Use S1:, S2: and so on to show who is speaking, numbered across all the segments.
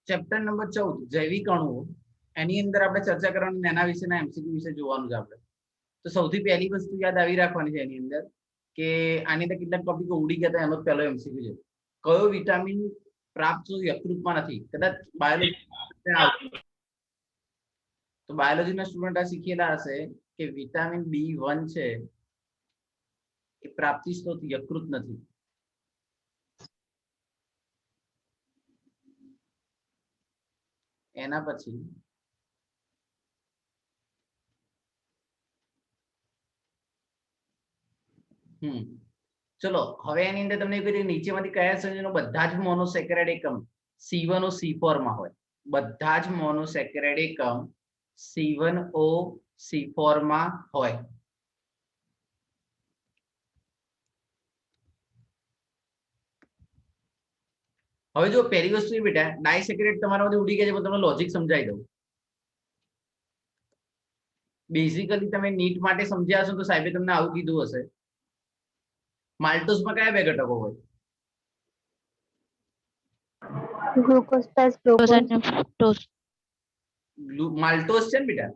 S1: Chapter number 14 જૈવિક અણુઓ, એની અંદર આપણે ચર્ચા કરવાની એના વિશેના એમસીક્યુ વિશે જોવાનું છે આપણે. તો સૌથી પહેલી વસ્તુ યાદ આવી રાખવાની છે એની અંદર કે આની અંદર કેટલાક ટોપિકો ઉડી ગયા હતા. એનો પહેલો એમસીક્યુ છે કયો વિટામિન પ્રાપ્ત યકૃતમાં નથી. કદાચ બાયોલોજી તો બાયોલોજીના સ્ટુડન્ટ આ શીખેલા હશે કે વિટામિન B1 છે એ પ્રાપ્તિ સ્ત્રોત યકૃત નથી. એના પછી ચલો હવે એની અંદર તમને એવું કહ્યું નીચેમાંથી કયા સંયોજનો બધા જ મોનોસેકેરાઇડ એકમ C1O C4 માં હોય. બધા જ મોનોસેકેરાઇડ એકમ C1O C4 માં હોય. હવે જો પહેલી વસ્તુ એ બેટા ડાયસેકેરાઇડ તમારામાંથી ઉડી ગયા છે, પણ તમને લોજિક સમજાવી દઉં. બેઝિકલી તમે નીટ માટે સમજ્યા હશો તો સાહેબે તમને આવું કીધું હશે. માલ્ટોસમાં કયા બે ઘટકો હોય?
S2: Glucose plus fructose.
S1: માલ્ટોસ છે ને બેટા,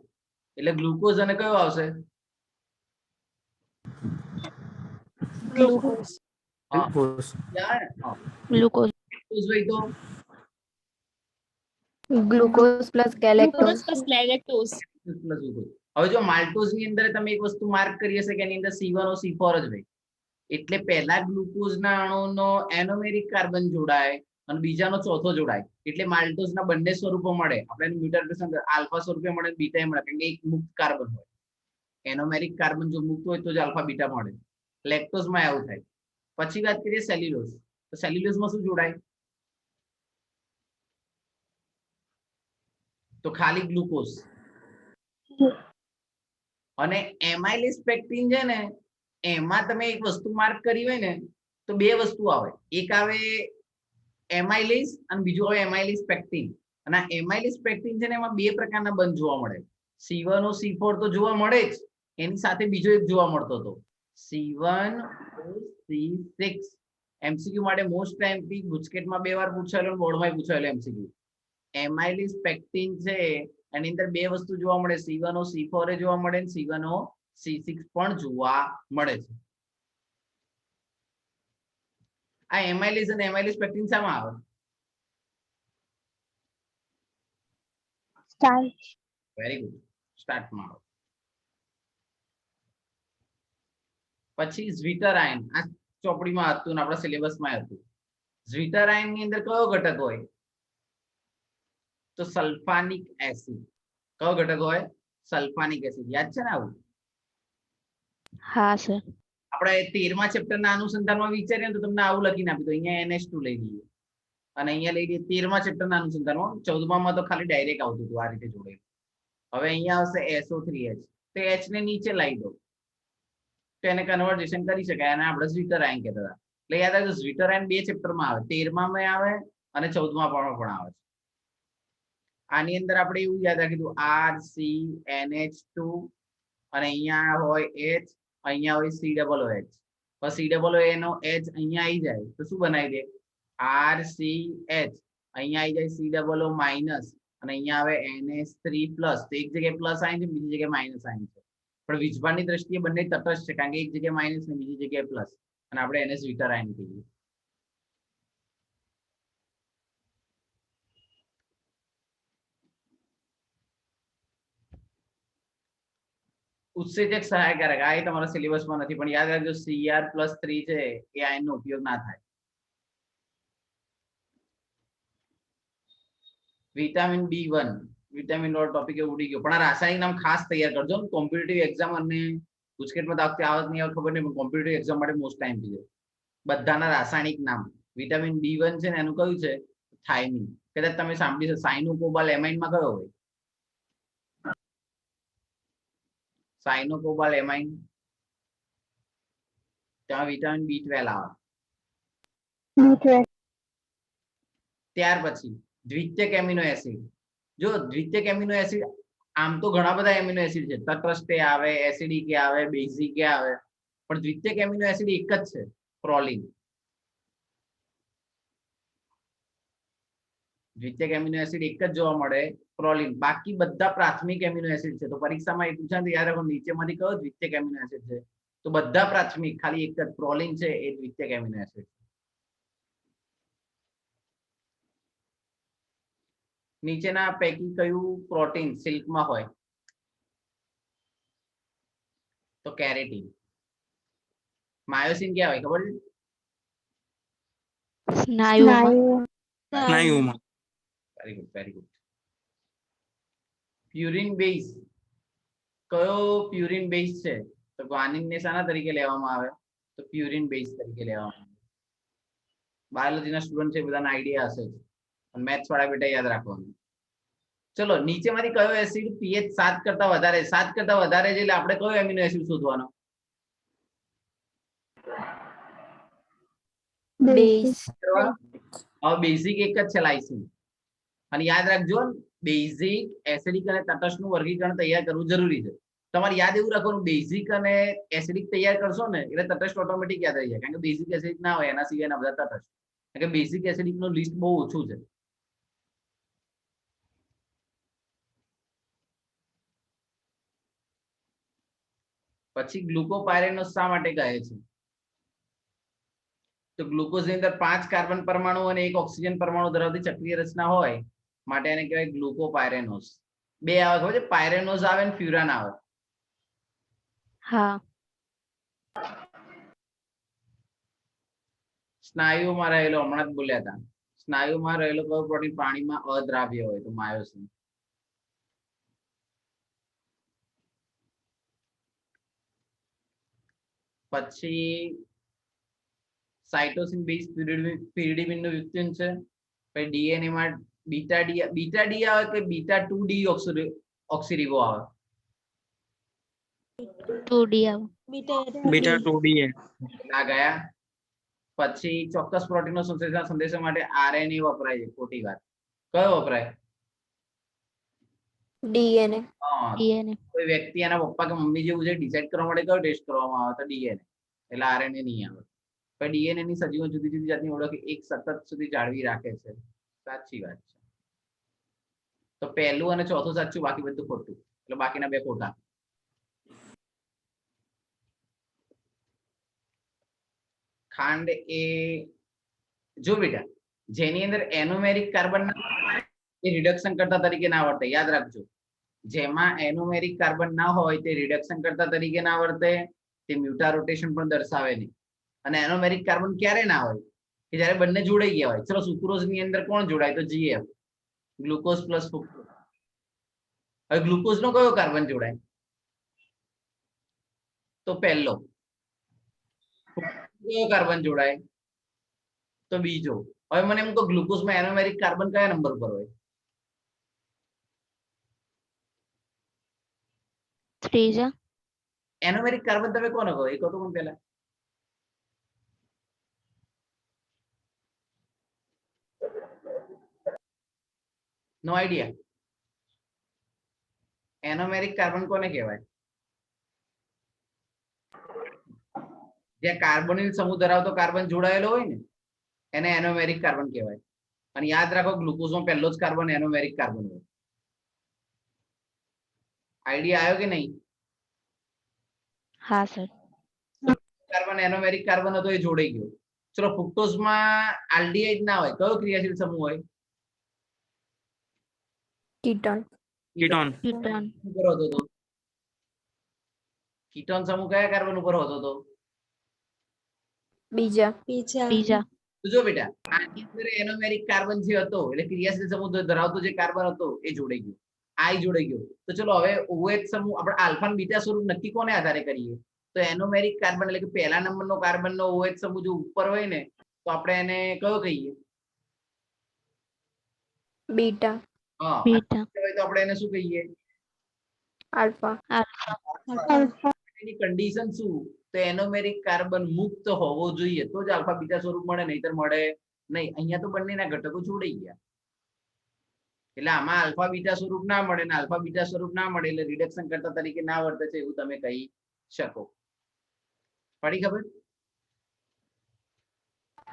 S1: એટલે ગ્લુકોઝ અને કયો આવશે?
S2: ગ્લુકોઝ.
S1: હા
S2: ગ્લુકોઝ.
S1: ભાઈ તો
S2: ગ્લુકોઝ પ્લસ ગેલેક્ટોઝ.
S1: હવે જો માલ્ટોઝ ની અંદર તમે એક વસ્તુ માર્ક કરી હશે કે એની અંદર C1O C4 જ હોય. એટલે પહેલા ગ્લુકોઝ ના અણુનો એનોમેરિક કાર્બન જોડાય અને બીજાનો ચોથો જોડાય એટલે માલ્ટોઝ ના બંને સ્વરૂપો મળે. આપણે મ્યુટેશન આલ્ફા સ્વરૂપે મળે, બીટા મળે, એટલે એક મુક્ત કાર્બન હોય. એનોમેરિક કાર્બન જો મુક્ત હોય તો જ આલ્ફા બીટા મળે. લેક્ટોઝમાં એવું થાય. પછી વાત કરીએ સેલ્યુલોઝ. તો સેલ્યુલોઝમાં શું જોડાય? તો ખાલી ગ્લુકોઝ. અને એમાઇલેસ પેક્ટિન છે ને એમાં તમે એક વસ્તુ માર્ક કરી હોય ને તો બે વસ્તુ આવે. એક આવે એમાઇલેસ અને બીજું આવે એમાઇલેસ પેક્ટિન. અને આ એમાઇલેસ પેક્ટિન છે ને એમાં બે પ્રકારના બંધ જોવા મળે. C1O C4 તો જોવા મળે જ, એની સાથે બીજો એક જોવા મળતો હતો C1O C6. એમસીક્યુ માટે મોસ્ટ ટાઈમથી ગુજકેટમાં 2 વાર પૂછાયેલો, બોર્ડમાં પૂછાયેલો એમસીક્યુ. એમાઇલેસ પેક્ટિન છે એની અંદર બે વસ્તુ જોવા મળે, C1O C4 જોવા મળે, C1O C6 પણ જોવા મળે છે. આ એમાઇલેસ અને એમાઇલેસ પેક્ટિન શામાં આવે?
S2: સ્ટાર્ચ.
S1: વેરી ગુડ, સ્ટાર્ચમાં આવે. પછી ઝ્વિટરાયન, આ ચોપડીમાં હતું ને આપણા સિલેબસમાં હતું. ઝ્વિટરાયન ની અંદર કયો ઘટક હોય? તો સલ્ફાનિક એસિડ. કયો ઘટક હોય? સલ્ફાનિક એસિડ. યાદ છે ને આવું?
S2: હા સર.
S1: આપણે 13મા ચેપ્ટરના અનુસંધાનમાં વિચારીએ તો તમને આવું લખીને આપ્યું તો અહીંયા NH2 લઈ લઈએ અને અહીંયા લઈ લઈએ 13મા ચેપ્ટરના અનુસંધાનમાં. 14માં તો ખાલી ડાયરેક્ટ આવતું હતું આ રીતે જોડેલું. હવે અહીંયા આવશે SO3H. તો H ને નીચે લાવી દો તો એને કન્વર્ઝેશન કરી શકાય. અને આપણે ઝ્વિટરાયન કહેતા હતા. એટલે યાદ રાખજો ઝ્વિટરાયન 2 ચેપ્ટરમાં આવે, 13માં આવે અને 14માં પણ આવે છે. આની અંદર આપણે એવું યાદ રાખીશું RCNH2 અને અહીંયા હોય H, અહીંયા હોય COOH. પછી COOH નો H અહીંયા આવી જાય તો શું બનાવી દે? RCH. અહીંયા આવી જાય COO માઇનસ અને અહીંયા આવે NH3+. તો એક જગ્યાએ પ્લસ આયન છે, બીજી જગ્યાએ માઇનસ આયન છે. પણ વીજભારની દ્રષ્ટિએ બંને તટસ્થ છે કારણ કે એક જગ્યાએ માઇનસ ને બીજી જગ્યાએ પ્લસ, અને આપણે એને ઝ્વિટરાયન કહીએ. ઉત્સેચક સહાયકારક, આ એ તમારા સિલેબસમાં નથી પણ યાદ રાખજો Cr+3 છે એ આયનનો ઉપયોગ ના થાય. વિટામિન B1, વિટામિન નો ટોપિક એ ઉડી ગયો પણ આ રાસાયણિક નામ ખાસ તૈયાર કરજો. કોમ્પિટિટિવ એક્ઝામ અને ગુજકેટમાં તો આવતી આવત નહીં આવે ખબર નહીં, પણ કોમ્પિટિટિવ એક્ઝામ માટે મોસ્ટ ટાઈમ છે. બધાના રાસાયણિક નામ. વિટામિન B1 છે ને એનું કયું છે? થાઇમિન. કદાચ તમે સાંભળ્યું છે સાયનોકોબાલેમાઇનમાં કયો હોય? સાયનોકોબાલેમાઇન ત્યાં વિટામિન B12 આવે. ત્યાર પછી દ્વિતીયક એમિનો એસિડ. જો દ્વિતીયક એમિનો એસિડ આમ તો ઘણા બધા એમિનો એસિડ છે, તટસ્થ આવે, એસિડિક આવે, બેઝિક આવે, પણ દ્વિતીયક એમિનો એસિડ એક જ છે, પ્રોલિન. દ્વિતીયક એમિનો એસિડ એક જ જોવા મળે, પ્રોલિન. બાકી બધા પ્રાથમિક એમિનો એસિડ છે. તો પરીક્ષામાં એ પૂછાય તો યાદ રાખો નીચેમાંથી કયો દ્વિતીયક એમિનો એસિડ છે, તો બધા પ્રાથમિક, ખાલી એક જ પ્રોલિન છે એ દ્વિતીયક એમિનો એસિડ. નીચેના પૈકી કયું પ્રોટીન સિલ્કમાં હોય? તો કેરેટીન. માયોસિન ક્યાં હોય ખબર છે?
S2: સ્નાયુમાં.
S3: સ્નાયુમાં.
S1: Very good, very good. Purine base, કયો પ્યુરિન બેઝ છે? તો ગ્વાનિન ને શાના તરીકે લેવામાં આવે? તો પ્યુરિન બેઝ તરીકે લેવામાં આવે. બાયોલોજીના સ્ટુડન્ટ છે બધાને આઈડિયા હશે જ, પણ મેથ્સ વાળા બેટા યાદ રાખવાનું. ચલો, નીચેમાંથી કયો એસિડ pH 7 કરતા વધારે, 7 કરતા વધારે છે એટલે આપણે કયો એમિનો એસિડ શોધવાનો?
S2: બેઝ.
S1: હવે બેઝિક એક જ છે, લાઇસિન. અને યાદ રાખજો, બેઝિક, એસિડિક અને તટસ્થનું વર્ગીકરણ તૈયાર કરવું જરૂરી છે. તમારે યાદ એવું રાખવાનું, બેઝિક અને એસિડિક તૈયાર કરશો ને એટલે તટસ્થ ઓટોમેટિક યાદ રહી જાય, કારણ કે બેઝિક એસિડિક ના હોય, એના સિવાયના બધા તટસ્થ. કારણ કે બેઝિક એસિડિક નું લિસ્ટ બહુ ઓછું છે. પછી ગ્લુકોપાયરેનોસ શા માટે કહે છે? તો ગ્લુકોઝની અંદર 5 કાર્બન પરમાણુ અને 1 ઓક્સિજન પરમાણુ ધરાવતી ચક્રીય રચના હોય માટે એને કહેવાય ગ્લુકોપાયરેનોસ. બે આવે ખબર છે, પાયરેનોસ આવે ને ફ્યુરાન આવે.
S2: હા.
S1: સ્નાયુમાં રહેલો, હમણાં જ બોલ્યા હતા, સ્નાયુમાં રહેલો કયો પ્રોટીન પાણીમાં અદ્રાવ્ય હોય? તો માયોસિન. પછી સાઇટોસિન બેઝ પિરિડીમિન નું વિકલ્પ છે. પછી ડીએનએ માં બીટા ડી આવે કે બીટા 2D ઓક્સિરિબો આવે?
S2: 2D આવે.
S3: બીટા 2D
S1: આ ગયા. પછી ચોક્કસ પ્રોટીનનો સંદેશા માટે આરએનએ વપરાય છે, ખોટી વાત. કયો વપરાય?
S2: ડીએનએ. કોઈ
S1: વ્યક્તિ એના પપ્પા કે મમ્મી જેવું છે ડિસાઈડ કરવા માટે કયો ટેસ્ટ કરવામાં આવે? તો ડીએનએ. એટલે આરએનએ નહીં આવે. પણ ડીએનએ ની સજીવો જુદી જુદી જાતની ઓળખ એક સતત સુધી જાળવી રાખે છે. સાચી વાત છે. તો પહેલું અને ચોથું સાચું, બાકી બધું ખોટું. એટલે બાકીના બે ખોટા. ખાંડ એ, જો બેટા, જેની અંદર એનોમેરિક કાર્બન એ રિડક્શન કરતા તરીકે ના વર્તે. યાદ રાખજો, જેમાં એનોમેરિક કાર્બન ના હોય તે રિડક્શન કરતા તરીકે ના વર્તે, તે મ્યુટા રોટેશન પણ દર્શાવે નહીં. અને એનોમેરિક કાર્બન ક્યારે ના હોય? કે જ્યારે બંને જોડાઈ ગયા હોય. ચલો, સુક્રોઝ ની અંદર કોણ જોડાય? તો GF, ગ્લુકોઝ પ્લસ ફ્રુક્ટોઝ. હવે ગ્લુકોઝ નો કયો કાર્બન જોડાય? તો પહેલો. કયો કાર્બન જોડાય? તો બીજો. હવે મને એમ કહો, ગ્લુકોઝમાં એનોમેરિક કાર્બન કયા નંબર પર હોય?
S2: ત્રીજા.
S1: એનોમેરિક કાર્બન તમે કોને કહો? એ કહો તો મને પહેલા. નો આઈડિયા. એનોમેરિક કાર્બન કોને કહેવાય? જ્યાં કાર્બોનિલ સમૂહ ધરાવતો કાર્બન જોડાયેલો હોય ને એને એનોમેરિક કાર્બન કહેવાય. અને યાદ રાખો, ગ્લુકોઝમાં પહેલો જ કાર્બન એનોમેરિક કાર્બન હોય. આઈડિયા આવ્યો કે નહીં?
S2: હા સર.
S1: કાર્બન એનોમેરિક કાર્બન હતો, એ જોડાઈ ગયો. ચલો, ફ્રુક્ટોઝમાં આલ્ડીહાઇડ ના હોય, કયો ક્રિયાશીલ સમૂહ હોય?
S2: કીટોન. ઉપર હોતો તો
S1: કીટોન સમૂહ કયા કાર્બન ઉપર હોતો તો?
S2: બીજા.
S1: તો જો બેટા, આની અંદર એનોમેરિક કાર્બન જે હતો એટલે ક્રિયાશીલ સમૂહ ધરાવતો જે કાર્બન હતો એ જોડાઈ ગયો, આઈ જોડાઈ ગયો. તો ચલો, હવે OH સમૂહ આપણે આલ્ફા અને બીટા સ્વરૂપ નક્કી કોને આધારે કરીએ? તો એનોમેરિક કાર્બન એટલે કે પહેલા નંબરનો કાર્બનનો OH સમૂહ જો ઉપર હોય ને તો આપણે એને કયો કહીએ?
S2: બીટા.
S1: હા, તો આપણે એને શું કહીએ?
S2: આલ્ફા.
S1: એની કન્ડિશન શું? તો એનોમેરિક કાર્બન મુક્ત હોવો જોઈએ તો જ આલ્ફા બીટા સ્વરૂપ મળે, નહીતર મળે નહીં. અહીંયા તો બંનેના ઘટકો જોડાઈ ગયા એટલે આમાં આલ્ફા બીટા સ્વરૂપ ના મળે ને આલ્ફા બીટા સ્વરૂપ ના મળે એટલે રિડક્શન કરતા તરીકે ના વર્તે છે એવું તમે કહી શકો. પડી ખબર?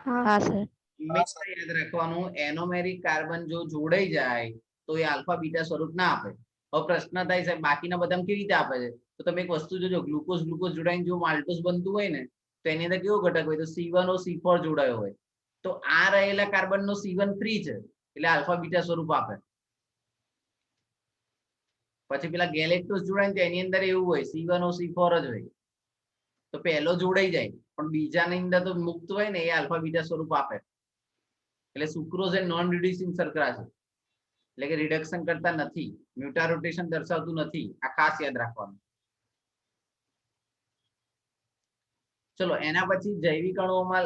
S2: હા સર.
S1: હંમેશા યાદ રાખવાનું એનોમેરિક કાર્બન જો જોડાઈ જાય તો એ આલ્ફા બીટા સ્વરૂપ ના આપે. હવે પ્રશ્ન થાય છે બાકીના બધા કેવી રીતે આપે છે? તો તમે એક વસ્તુ જોજો, ગ્લુકોઝ જોડાઈને જો માલ્ટોઝ બનતું હોય ને તો એની અંદર કેવો ઘટક હોય? તો C1O C4 જોડાયો હોય. તો આ રહેલા કાર્બન નો C1 ફ્રી છે એટલે આલ્ફા બીટા સ્વરૂપ આપે. પછી પેલા ગેલેક્ટોઝ જોડાય તો એની અંદર એવું હોય C1O C4 જ હોય. તો પહેલો જોડાઈ જાય પણ બીજાની અંદર તો મુક્ત હોય ને એ આલ્ફા બીટા સ્વરૂપ આપે. એટલે સુક્રોઝ એ નોન રિડ્યુસિંગ શર્કરા છે, એટલે કે રિડક્શન કરતા નથી, મ્યુટારોટેશન દર્શાવતું નથી. આ ખાસ યાદ રાખવાનું. ચલો એના પછી જૈવિક અણુઓમાં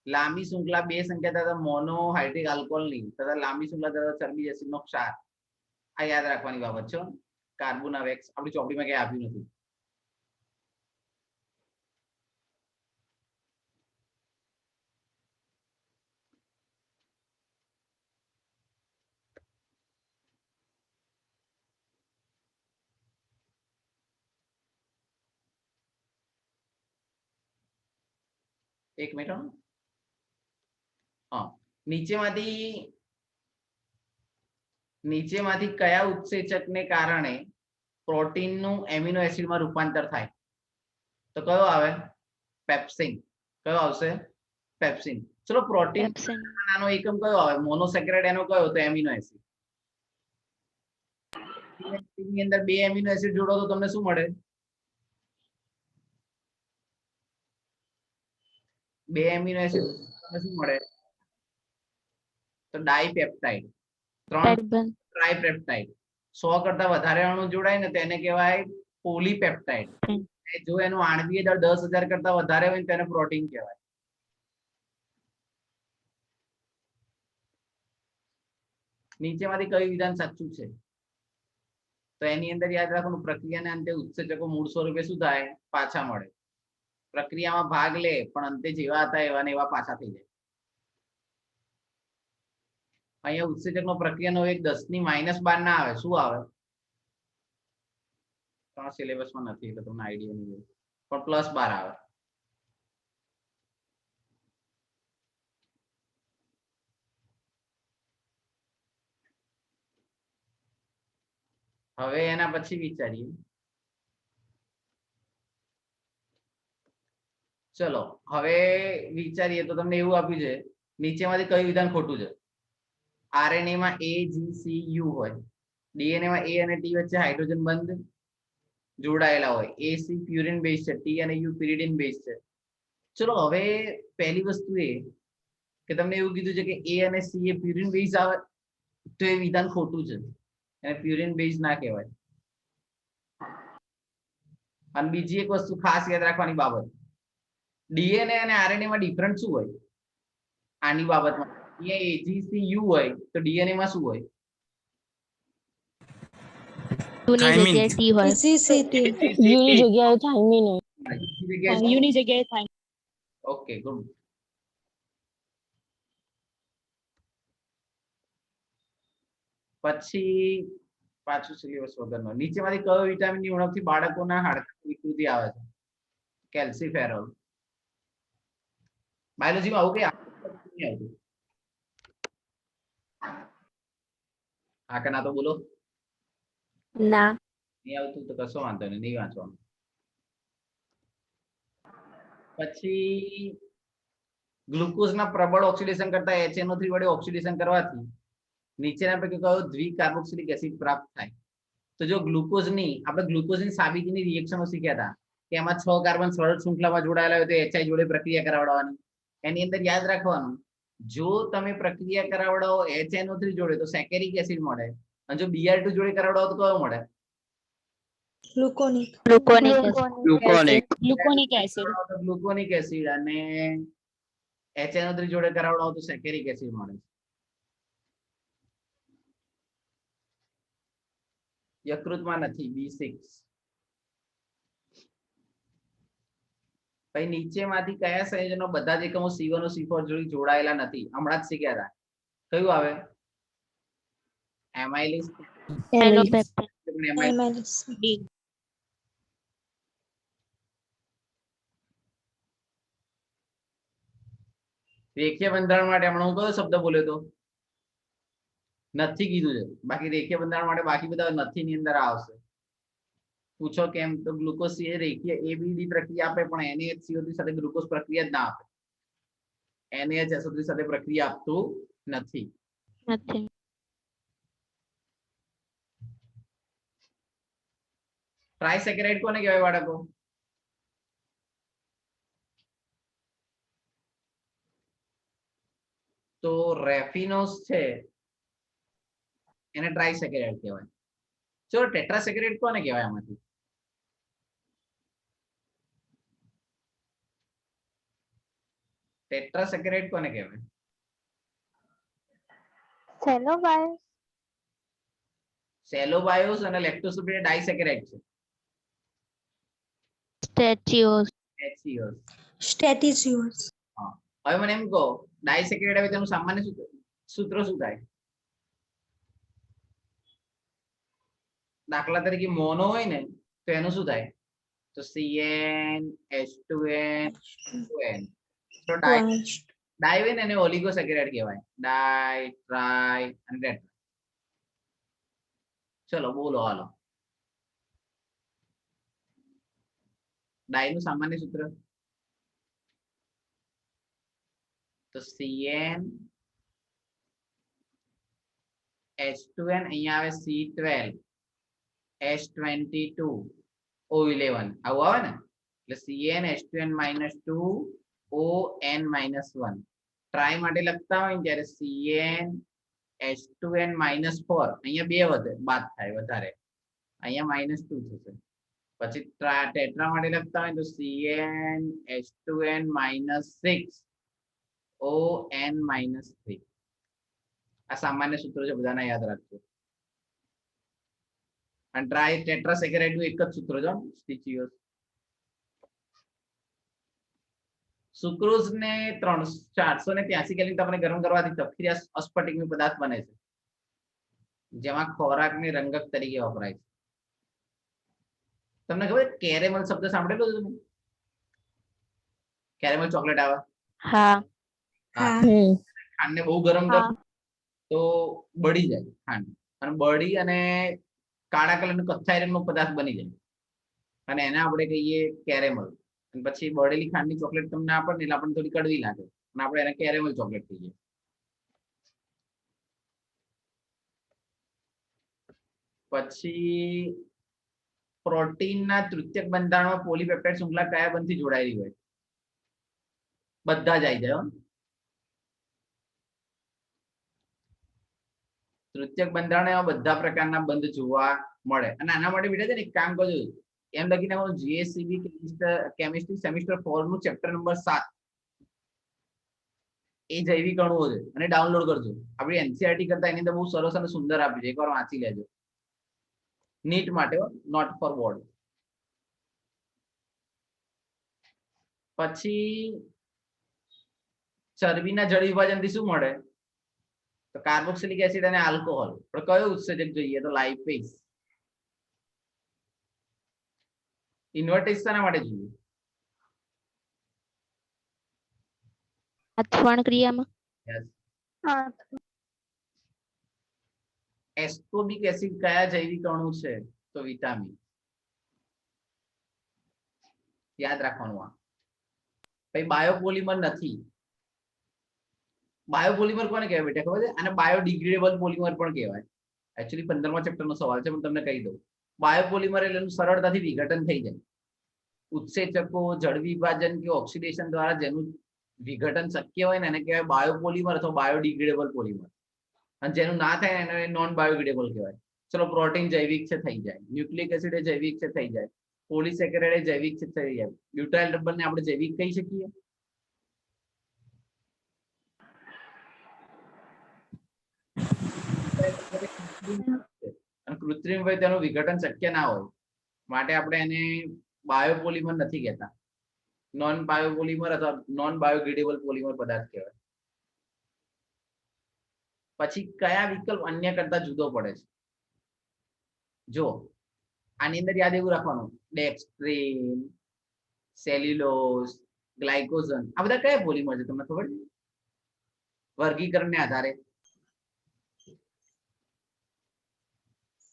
S1: લાંબી શૃંખલા બે સંખ્યા તથા મોનોહાઇડ્રિક આલ્કોહોલની તથા લાંબી શૃંખલા તથા ચરબી એસિડનો ક્ષાર. આ યાદ રાખવાની બાબત છે. કાર્બોનાવેક્સ આપણી ચોપડીમાં ક્યાંય આપ્યું નથી. એક મિનિટ. હા, નીચેમાંથી કયા ઉત્સેચકને કારણે પ્રોટીનનું એમિનો એસિડમાં રૂપાંતર થાય? તો કયો આવે? પેપ્સિન. કયો આવશે? પેપ્સિન. ચલો પ્રોટીન નાનો એકમ કયો આવે? મોનોસેકેરાઇડ એનો કયો? તો એમિનો એસિડ. ની અંદર બે એમિનો એસિડ જોડો તો તમને શું મળે? બે એમિનો એસિડ તમને શું મળે? તો ડાઈપેપ્ટાઇડ. 3 ટ્રાઇપેપ્ટાઇડ. 100 કરતા વધારે અણુ જોડાય ને તેને કહેવાય પોલીપેપ્ટાઇડ. જો એનું આણ્વીય દળ 10,000 કરતા વધારે હોય તેને પ્રોટીન કહેવાય. નીચેમાંથી કયું વિધાન સાચું છે? તો એની અંદર યાદ રાખવાનું, પ્રક્રિયાના અંતે ઉત્સેચકો મૂળ સ્વરૂપે શું થાય? પાછા મળે. પ્રક્રિયામાં ભાગ લે પણ અંતે જેવા હતા એવા ને એવા પાછા થઈ જાય. અહીંયા ઉત્સેચકનો પ્રક્રિયાનો એક 10⁻12 ના આવે. શું આવે? સિલેબસમાં નથી એટલે તમને આઈડિયા નહીં હોય, પણ +12 આવે. હવે એના પછી વિચારીએ. ચલો હવે વિચારીએ તો તમને એવું આપ્યું છે, નીચેમાંથી કયું વિધાન ખોટું છે? RNA માં AGCU હોય, DNA માં A અને T વચ્ચે હાઇડ્રોજન બંધ જોડાયેલા હોય, AC પ્યુરિન બેઝ છે, T અને U pyridine બેઝ છે. ચલો હવે પહેલી વસ્તુ એ કે તમને એવું કીધું છે કે A અને C એ પ્યુરિન બેઝ આવે તો એ વિધાન ખોટું છે. એને પ્યુરિન બેઝ ના કહેવાય. અને બીજી એક વસ્તુ ખાસ યાદ રાખવાની બાબત, DNA અને RNA માં ડિફરન્સ શું હોય? આની બાબતમાં અહીંયા AGCU હોય તો DNA માં શું હોય?
S3: થાઇમિન.
S4: યુની જગ્યાએ થાઇમિન હોય. યુની જગ્યાએ થાઇમિન.
S1: Okay, good. પછી પાછું સિલેબસ વગરનો, નીચેમાંથી કયો વિટામિનની ઉણપથી બાળકોના હાડકાની વિકૃતિ આવે છે? કેલ્સીફેરોલ. બાયોલોજીમાં આવું કઈ આવતું? હા કે ના તો બોલો.
S2: ના.
S1: નહીં આવતું તો કશો વાંધો નહીં વાંચવાનું. પછી ગ્લુકોઝના પ્રબળ ઓક્સિડેશન કરતા HNO3 વડે ઓક્સિડેશન કરવાથી નીચેના પૈકી કયો દ્વિકાર્બોક્સિલિક એસિડ પ્રાપ્ત થાય? તો જો ગ્લુકોઝની આપણે ગ્લુકોઝની સાબિતીની રિએક્શનો શીખ્યા હતા કે એમાં 6 કાર્બન સરળ શૃંખલામાં જોડાયેલા હોય તો HI જોડે પ્રક્રિયા કરાવડાવવાની. એની અંદર યાદ રાખવાનું, જો તમે પ્રક્રિયા કરાવડાવો HNO3 જોડે તો સેકેરિક એસિડ મળે, અને જો Br2 જોડે કરાવડાવો તો કયો મળે?
S4: ગ્લુકોનિક એસિડ.
S1: ગ્લુકોનિક એસિડ. અને HNO3 જોડે કરાવડાવો તો સેકેરિક એસિડ મળે. યકૃતમાં નથી, B6. પછી નીચેમાંથી કયા સંયોજનો બધા જ એકમો C1O C4 જોડે જોડાયેલા નથી? હમણાં જ શીખ્યા હતા. કયું આવે? એમાઇલેસ. રેખીય બંધારણ માટે હમણાં હું કયો શબ્દ બોલ્યો તો નથી કીધું છે, બાકી રેખીય બંધારણ માટે બાકી બધા નથી ની અંદર આવશે. પૂછો કેમ? તો ગ્લુકોઝ એ રેખીય એબીડી પ્રક્રિયા આપે પણ NaHCO3 સાથે ગ્લુકોઝ પ્રક્રિયા જ ના આપે. NaHSO3 સાથે પ્રક્રિયા આપતું નથી.
S3: નથી.
S1: ટ્રાયસેકેરાઇડ કોને કહેવાય બાળકો? તો રેફિનોસ છે એને ટ્રાયસેકેરાઇડ કહેવાય. ચલો ટેટ્રાસેકેરાઇડ કોને કહેવાય આમાંથી? ટેટ્રાસેકેરાઇડ કોને કહેવાય?
S2: સેલોબાયસ.
S1: સેલોબાયોસ અને લેક્ટોસુબિર ડાયસેકેરાઇડ છે.
S3: સ્ટેચ્યુસ.
S1: HCOs.
S2: સ્ટેટિચ્યુઅસ.
S1: હવે મને એમ કહો ડાયસેકેરાઇડ આવે તેનું સામાન્ય સૂત્ર શું થાય? દાખલા તરીકે મોનો હોય ને તો એનું શું થાય? તો CnH2n 2n. તો ડાય હોય ને એને ઓલિગોસેકેરાઇડ કહેવાય. ડાય, ટ્રાય અને ટેટ્રા. ચલો બોલો હાલો. ડાય નું સામાન્ય સૂત્ર તો Cn H2n અહીંયા આવે C12 H22 O11 આવું આવે ને એટલે Cn H2n -2 ON -1. ટ્રાય માટે લખતા હોય ને ત્યારે Cn H2n -4 અહીંયા બે વધે બાદ થાય વધારે અહીંયા -2 થશે. પછી ટેટ્રા માટે લખતા હોય તો Cn H2n -6 ON -3. આ સામાન્ય સૂત્રો છે, બધાને યાદ રાખજો. અને ટ્રાય ટેટ્રાસેકેરાઇડ નું એક જ સૂત્ર છે, સ્ટીચિયોસ. સુક્રોઝ ને 483 કેલ્વિન તાપમાને ગરમ કરવાથી તપકીય અસ્ફટિકનું પદાર્થ બને છે, જેમાં ખોરાકની રંગક તરીકે વપરાય છે. તમને ખબર કેરેમલ શબ્દ સાંભળેલો છે તમે? કેરેમલ ચોકલેટ આવે.
S3: હા.
S1: ખાંડને બહુ ગરમ કરો તો બળી જાય ખાંડ, અને બળી અને કાળા કલરનું કથ્થાઈ રંગનો પદાર્થ બની જાય અને એને આપણે કહીએ કેરેમલ. અને પછી બળેલી ખાંડની ચોકલેટ તમને આપે ને એટલે આપણને થોડી કડવી લાગે અને આપણે એને કેરેમલ ચોકલેટ કહીએ. પછી પ્રોટીનના તૃતીયક બંધારણમાં પોલીપેપ્ટાઇડ શૃંખલા કયા બંધથી જોડાયેલી હોય? બધા જ આવી જાય. તૃતીયક બંધારણ એવા બધા પ્રકારના બંધ જોવા મળે. અને આના માટે બેટા છે ને એક કામ કરજો, એમ લખીને જીએસસીબી કેમિસ્ટ્રી સેમિસ્ટર 4 નું ચેપ્ટર નંબર 7 એ જૈવિક અણુઓ છે અને ડાઉનલોડ કરજો. આપણી એનસીઆરટી કરતા એની અંદર બહુ સરસ અને સુંદર આપ્યું છે, એકવાર વાંચી લેજો. નીટ માટે, નોટ ફોર બોર્ડ. પછી ચરબીના જળ વિભાજનથી શું મળે? તો કાર્બોક્સિલિક એસિડ અને આલ્કોહોલ. પણ કયો ઉત્સેચક જોઈએ? તો લાઇપેઝ. ઇન્વર્ટેજ શાના માટે જોઈએ?
S3: અથવાણ ક્રિયામાં.
S1: એસ્કોબિક એસિડ કયા જૈવિક અણુ છે? તો વિટામિન. યાદ રાખવાનું આ. ભાઈ બાયોપોલિમર નથી. બાયોપોલિમર કોને કહેવાય બેટા ખબર છે? આને બાયોડિગ્રેડેબલ પોલિમર પણ કહેવાય. એકચ્યુઅલી 15મા ચેપ્ટરનો સવાલ છે, પણ તમને કહી દઉં. બાયોપોલિમર એટલે એનું સરળતાથી વિઘટન થઈ જાય. ઉત્સેચકો, જળ વિભાજન કે ઓક્સિડેશન દ્વારા જેનું વિઘટન શક્ય હોય ને એને કહેવાય બાયોપોલિમર અથવા બાયોડિગ્રેડેબલ પોલિમર. અને જેનું ના થાય એને નોન બાયોડિગ્રેડેબલ કહેવાય. ચલો પ્રોટીન જૈવિક છે, થઈ જાય. ન્યુક્લિક એસિડ જૈવિક છે, થઈ જાય. પોલિસેકેરાઇડ જૈવિક છે, થઈ જાય. બ્યુટાઇલ રબરને આપણે જૈવિક કહી શકીએ? કૃત્રિમ હોય તેનું વિઘટન શક્ય ના હોય માટે આપણે એને બાયોપોલિમર નથી કહેતા, નોન બાયોપોલિમર અથવા નોન બાયોડિગ્રેડેબલ પોલિમર પદાર્થ કહેવાય. પછી કયા વિકલ્પ અન્ય કરતા જુદો પડે છે? જો આની અંદર યાદ એવું રાખવાનું, ડેક્સ્ટ્રીન, સેલ્યુલોઝ, ગ્લાયકોઝન, આ બધા કયા પોલિમર છે તમને ખબર છે? વર્ગીકરણને આધારે?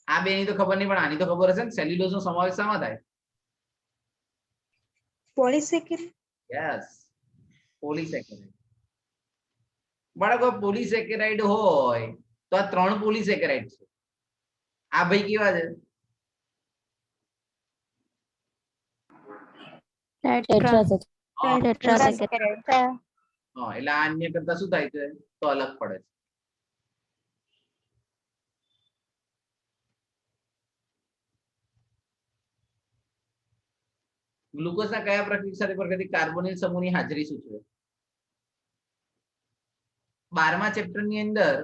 S1: આ બેની તો ખબર નહીં, પણ આની તો ખબર હશે ને. સેલ્યુલોઝ નો સમાવેશ શામાં થાય?
S2: Polysaccharide.
S1: યસ, પોલીસેકેરાઇડ. બાળકો પોલીસેકેરાઇડ હોય તો આ 3 પોલીસેકેરાઇડ છે. આ ભાઈ કેવા છે?
S4: Tetrasaccharide.
S1: હા,
S3: Tetrasaccharide.
S1: હા, એટલે આ અન્ય કરતા શું થાય છે? તો અલગ પડે છે. ગ્લુકોઝના કયા પ્રક્રિયા સાથે પ્રગતિ કાર્બોનિલ સમૂહની હાજરી સૂચવે? 12મા ચેપ્ટરની અંદર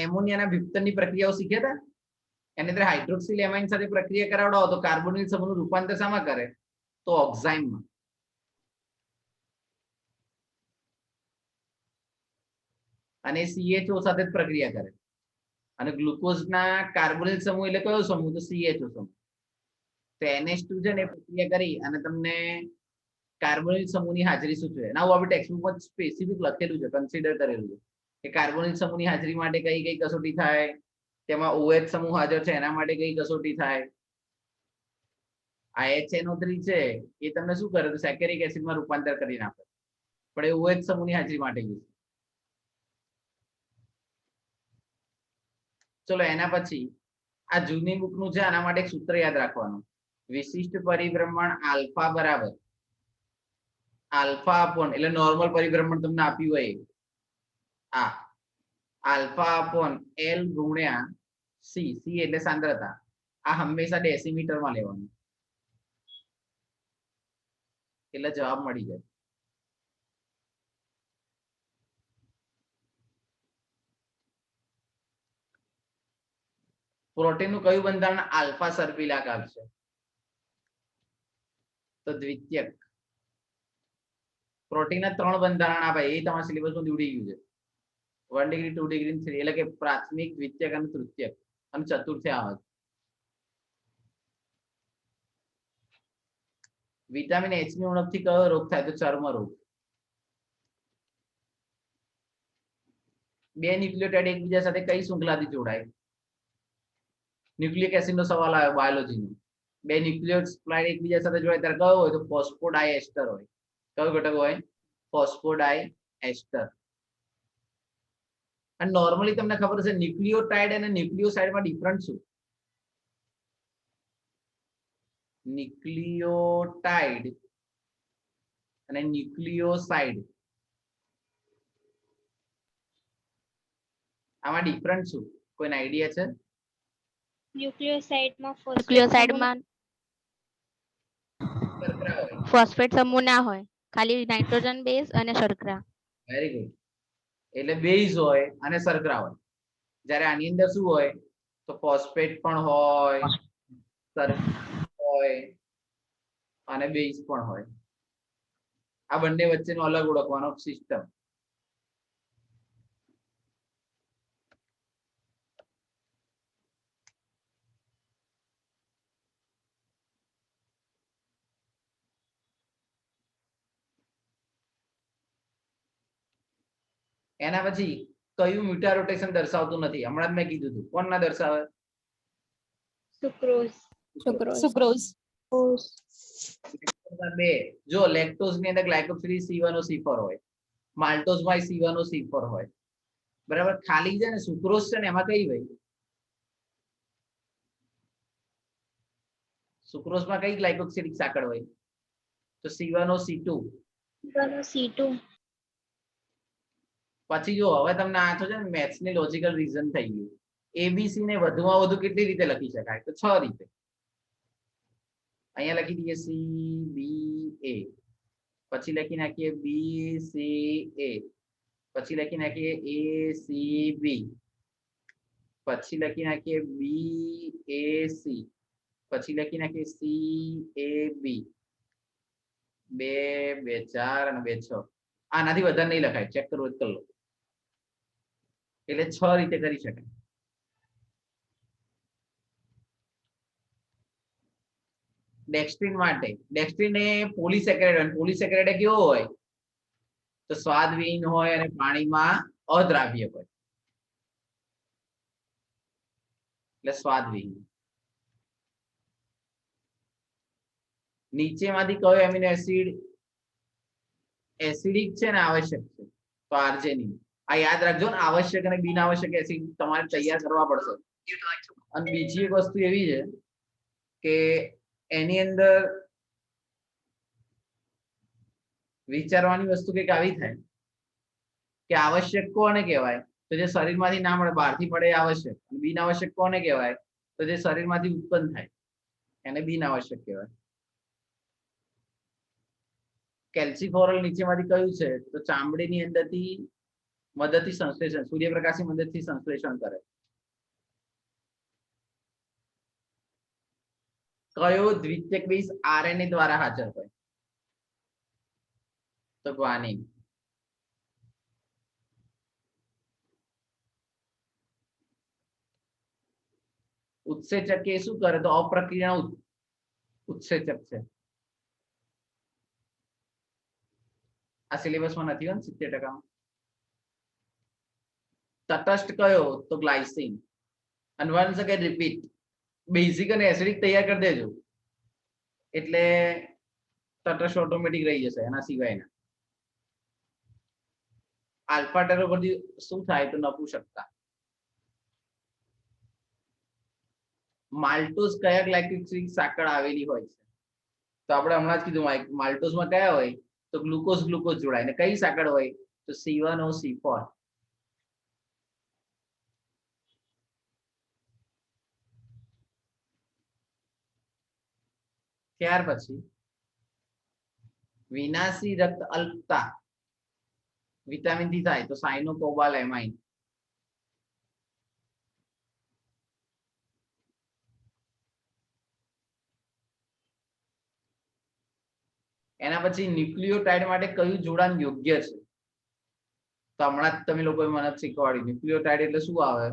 S1: એમોનિયાના વિઘટનની પ્રક્રિયાઓ શીખ્યા હતા. એની અંદર હાઇડ્રોક્સિલ એમાઇન સાથે પ્રક્રિયા કરાવડાવો તો કાર્બોનિલ સમૂહનું રૂપાંતર શામાં કરે? તો ઓક્ઝાઇમમાં. અને CHO સાથે જ પ્રક્રિયા કરે. અને ગ્લુકોઝના કાર્બોનિલ સમૂહ એટલે કયો સમૂહ? તો CHO સમૂહ. તો NH2 છે ને પ્રક્રિયા કરી અને તમને કાર્બોનિલ સમૂહની હાજરી સૂચવે. ના હું આપણે ટેક્સ્ટબુકમાં સ્પેસિફિક લખેલું છે, કન્સિડર કરેલું છે કે કાર્બોનિલ સમૂહની હાજરી માટે કઈ કઈ કસોટી થાય, તેમાં OH સમૂહ હાજર છે એના માટે કઈ કસોટી થાય. આ HNO3 છે એ તમને શું કરે? તો સેકેરિક એસિડમાં રૂપાંતર કરી નાખે. પણ એ OH સમૂહની હાજરી માટે છે. ચલો એના પછી આ જૂની બુકનું છે, આના માટે એક સૂત્ર યાદ રાખવાનું. વિશિષ્ટ પરિભ્રમણ આલ્ફા બરાબર આલ્ફા અપોન, એટલે નોર્મલ પરિભ્રમણ તમને આપ્યું હોય આ આલ્ફા અપોન L ગુણ્યા C. C એટલે સાંદ્રતા. આ હંમેશા ડેસીમીટરમાં લેવાનું એટલે જવાબ મળી જાય. પ્રોટીનનું કયું બંધારણ આલ્ફા સર્પિલાક આપશે? તો દ્વિતીયક. પ્રોટીનના 3 બંધારણ આપે એ તમારા સિલેબસમાં ઉડી ગયું છે. 1 ડિગ્રી 2 ડિગ્રી 3, એટલે કે પ્રાથમિક, દ્વિતીયક અને તૃતીયક, અને ચતુર્થ આવે. વિટામિન H ની ઉણપથી કયો રોગ થાય? તો ચર્મ રોગ. 2 ન્યુક્લિયોટાઇડ એકબીજા સાથે કઈ શૃંખલાથી જોડાય? ન્યુક્લિક એસિડ નો સવાલ આવ્યો બાયોલોજીનો. 2 ન્યુક્લિયોટાઇડ એકબીજા સાથે જોડાય ત્યારે કયો હોય? તો ફોસ્ફોડાયએસ્ટર હોય. કયો ઘટક હોય? ફોસ્ફોડાયએસ્ટર. અને નોર્મલી તમને ખબર હશે ન્યુક્લિયોટાઇડ અને ન્યુક્લિયોસાઇડમાં ડિફરન્સ શું? ન્યુક્લિયોટાઇડ અને ન્યુક્લિયોસાઇડ, આમાં ડિફરન્સ શું? કોઈને આઈડિયા છે?
S3: ન્યુક્લિયોસાઇડમાં ફોસ્ફેટ સમૂહ ના હોય, ખાલી નાઇટ્રોજન બેઝ અને શર્કરા.
S1: Very good. એટલે બેઝ હોય અને શર્કરા હોય. જ્યારે આની અંદર શું હોય? તો ફોસ્ફેટ પણ હોય, શર્કરા હોય અને બેઝ પણ હોય. આ બંને વચ્ચેનો અલગ ઓળખવાનો સિસ્ટમ. એના પછી કયું મ્યુટા રોટેશન દર્શાવતું નથી? હમણાં જ મેં કીધું હતું. કોણ ના દર્શાવે?
S4: Sucrose.
S1: જો લેક્ટોઝ ની અંદર ગ્લાયકોસિલિસ C1O4 હોય, માલ્ટોઝ માં C1O4 હોય, બરાબર. ખાલી છે ને સુક્રોઝ છે ને એમાં કઈ હોય? સુક્રોઝ માં કઈ ગ્લાયકોસિલિક સાંકળ હોય? તો C1O2. પછી જો હવે તમને આ તો છે ને મેથ્સ ની લોજિકલ રીઝન થઈ ગયું. ABC ને વધુમાં વધુ કેટલી રીતે લખી શકાય? તો 6 રીતે. અહીંયા લખી દઈએ CBA, પછી લખી નાખીએ BCA, પછી લખી નાખીએ ACB, પછી લખી નાખીએ BAC, પછી લખી નાખીએ CAB. 2 2 4 અને 2 6. આનાથી વધારે નહીં લખાય, ચેક કરો જ કરી લો. એટલે 6 રીતે કરી શકાય. ડેક્સ્ટ્રીન માટે, ડેક્સ્ટ્રીન એ પોલીસેકેરાઇડ, પોલીસેકેરાઇડ કેવો હોય? તો સ્વાદવિહીન હોય અને પાણીમાં અદ્રાવ્ય હોય એટલે સ્વાદવિહીન. નીચેમાંથી કયો એમિનો એસિડ એસિડિક છે ને આવશ્યક છે? તો આર્જેનિન. આ યાદ રાખજો ને, આવશ્યક અને બિનઆવશ્યક એસિડ તમારે તૈયાર કરવા પડશે. અને બીજી એક વસ્તુ એવી છે કે એની અંદર વિચારવાની વસ્તુ કંઈક આવી થાય કે આવશ્યક કોને કહેવાય? તો જે શરીરમાંથી ના મળે, બહારથી મળે એ આવશ્યક. અને બિનઆવશ્યક કોને કહેવાય? તો જે શરીરમાંથી ઉત્પન્ન થાય એને બિનઆવશ્યક કહેવાય. કેલ્સીફોરલ નીચેમાંથી કયું છે? તો ચામડીની અંદરથી મદદથી સંશ્લેષણ, સૂર્યપ્રકાશની મદદથી સંશ્લેષણ કરે. કયો દ્વિતીયક બેઝ આરએનએ દ્વારા હાજર હોય? તો ગ્વાનિન. ઉત્સેચક એ શું કરે? તો અપ્રક્રિયા ઉત્સેચક છે. આ સિલેબસમાં નથી હોય 70%. તટસ્થ કયો? તો ગ્લાયસિન. અને વન્સ અગેન રિપીટ, બેઝિક અને એસિડિક તૈયાર કરી દેજો એટલે તટસ્થ ઓટોમેટિક રહી જશે. એના સિવાયના આલ્ફા ટેરો પરથી શું થાય? તો નપુંસકતા. માલ્ટોઝ કયા ગ્લાયકોલિક સાંકળ આવેલી હોય છે? તો આપણે હમણાં જ કીધું, માલ્ટોઝમાં કયા હોય? તો ગ્લુકોઝ જોડાય. ને કઈ સાંકળ હોય? તો C1OC4. ત્યાર પછી વિનાશી રક્ત અલ્પતા વિટામિન થી થાય તો સાયનોકોબાલેમાઇન. એના પછી ન્યુક્લિયોટાઇડ માટે કયું જોડાણ યોગ્ય છે? તો હમણાં જ તમે લોકોએ મને શીખવાડ્યું. ન્યુક્લિયોટાઇડ એટલે શું આવે?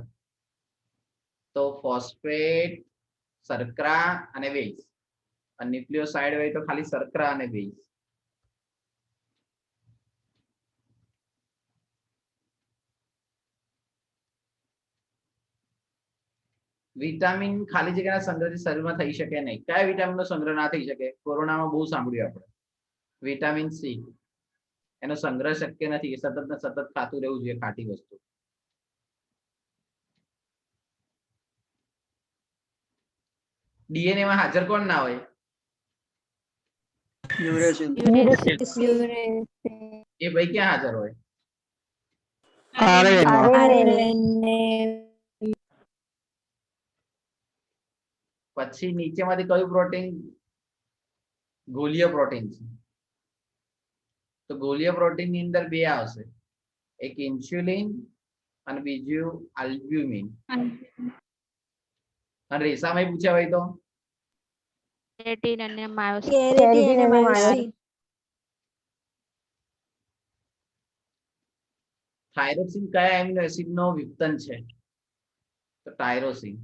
S1: તો ફોસ્ફેટ, શર્કરા અને બેઝ. અને ન્યુક્લિયોસાઇડ હોય તો ખાલી શર્કરા અને બેઝ. વિટામિન ખાલી જગ્યાના સંગ્રહથી શરીરમાં થઈ શકે નહીં. કયા વિટામિનનો સંગ્રહ ના થઈ શકે? કોરોનામાં બહુ સાંભળ્યું આપણે. Vitamin C. એનો સંગ્રહ શક્ય નથી. સતત ને સતત ખાતું રહેવું જોઈએ ખાટી વસ્તુ. ડીએનએ માં હાજર કોણ ના હોય?
S3: યુરેસિલ.
S1: એ ભાઈ ક્યાં હાજર હોય? પછી નીચેમાંથી કયું પ્રોટીન ગોલીય પ્રોટીન છે? તો ગોલીય પ્રોટીન ની અંદર બે આવશે, એક ઇન્સ્યુલિન અને બીજું આલ્બ્યુમિન. અને રેસામાં પૂછ્યા હોય તો
S3: કેરેટીન અને myosin.
S2: Keratin and myosin.
S1: Thyroxine કયા એમિનો એસિડ નો વિઘટન છે? તો ટાયરોસિન.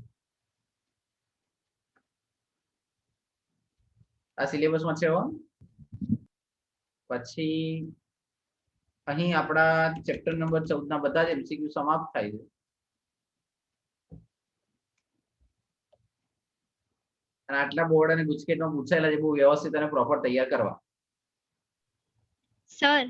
S1: આ સિલેબસમાં છે. પછી અહીં આપણા ચેપ્ટર નંબર 14 ના બધા જ એમસીક્યુ સમાપ્ત થાય છે. અને આટલા બોર્ડ અને ગુજકેટમાં પૂછાયેલા છે, બહુ વ્યવસ્થિત અને પ્રોપર તૈયાર કરવા.
S5: સર